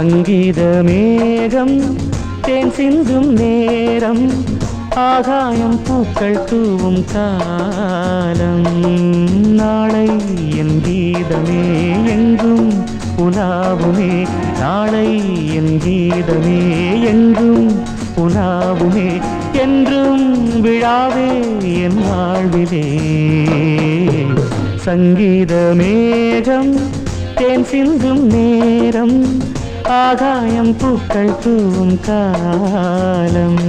சங்கீத மேகம் தேன் சிந்தும் நேரம் ஆகாயம் பூக்கள் தூவும் காலம் நாளை என் கீதமே எங்கும் உலாவுமே நாளை என் கீதமே எங்கும் உலாவுமே என்றும் விழாவே என் வாழ்விலே சங்கீத மேகம் தேன் சிந்தும் நேரம் ஆகாயம் பூக்கள் தூவும் காலம்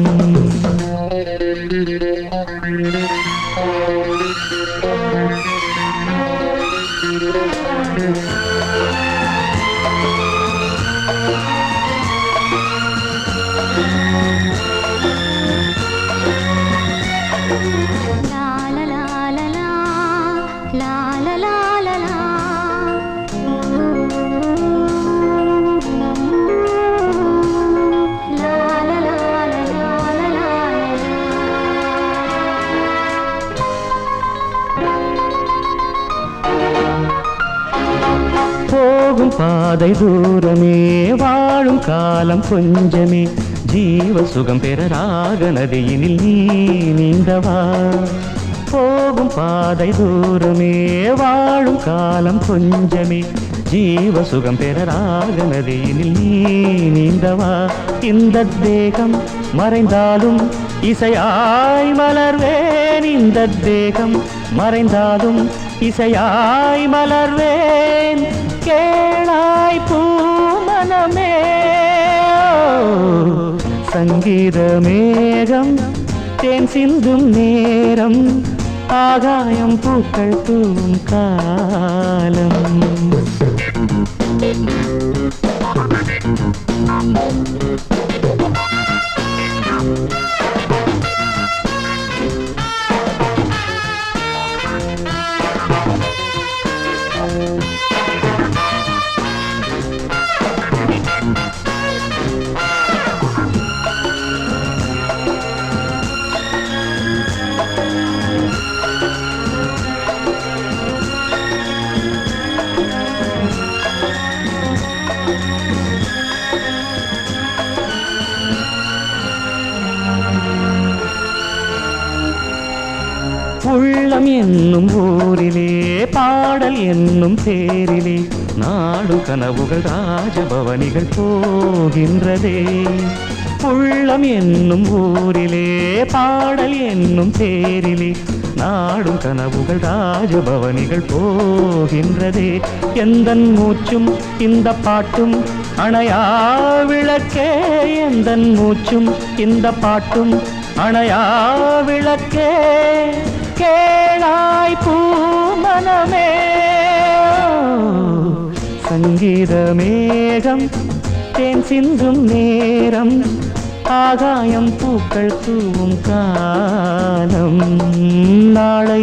போகும் பாதை தூரமே வாழும் காலம் கொஞ்சமே ஜீவ சுகம் பெற ராக நதியினில் நீ நீந்தவா போகும் பாதை தூரமே வாழும் காலம் கொஞ்சமே ஜீவ சுகம் பெற ராக நதியினில் நீ நீந்தவா இந்த தேகம் மறைந்தாலும் இசையாய் மலர்வேன் இந்த தேகம் மறைந்தாலும் இசையாய் மலர்வேன் கேளாய் பூமனமே சங்கீத மேகம் தேன் சிந்தும் நேரம் ஆகாயம் பூக்கள் தூவும் காலம் உள்ளம் என்னும் ஊரிலே பாடல் என்னும் பேரிலே நாடு கனவுகள் ராஜபவனிகள் போகின்றதே உள்ளம் என்னும் ஊரிலே பாடல் என்னும் பேரிலே நாடும் கனவுகள் ராஜபவனிகள் போகின்றதே எந்தன் மூச்சும் இந்த பாட்டும் அணையா விளக்கே எந்தன் மூச்சும் இந்த பாட்டும் அணையா விளக்கே கேளாய் பூமனமே சங்கீத மேகம் தேன் சிந்தும் நேரம் ஆகாயம் பூக்கள் தூவும் காலம் நாளை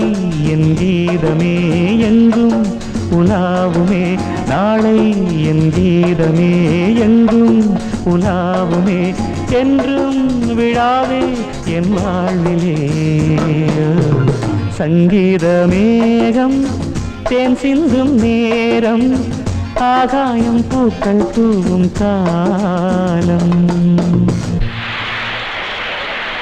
என் கீதமே எங்கும் உலாவுமே நாளை என் கீதமே எங்கும் உலாவுமே என்றும் விழாவே என் வாழ்விலே சங்கீத மேகம் தேன் சிந்தும் நேரம் ஆகாயம் பூக்கள் தூவும் காலம்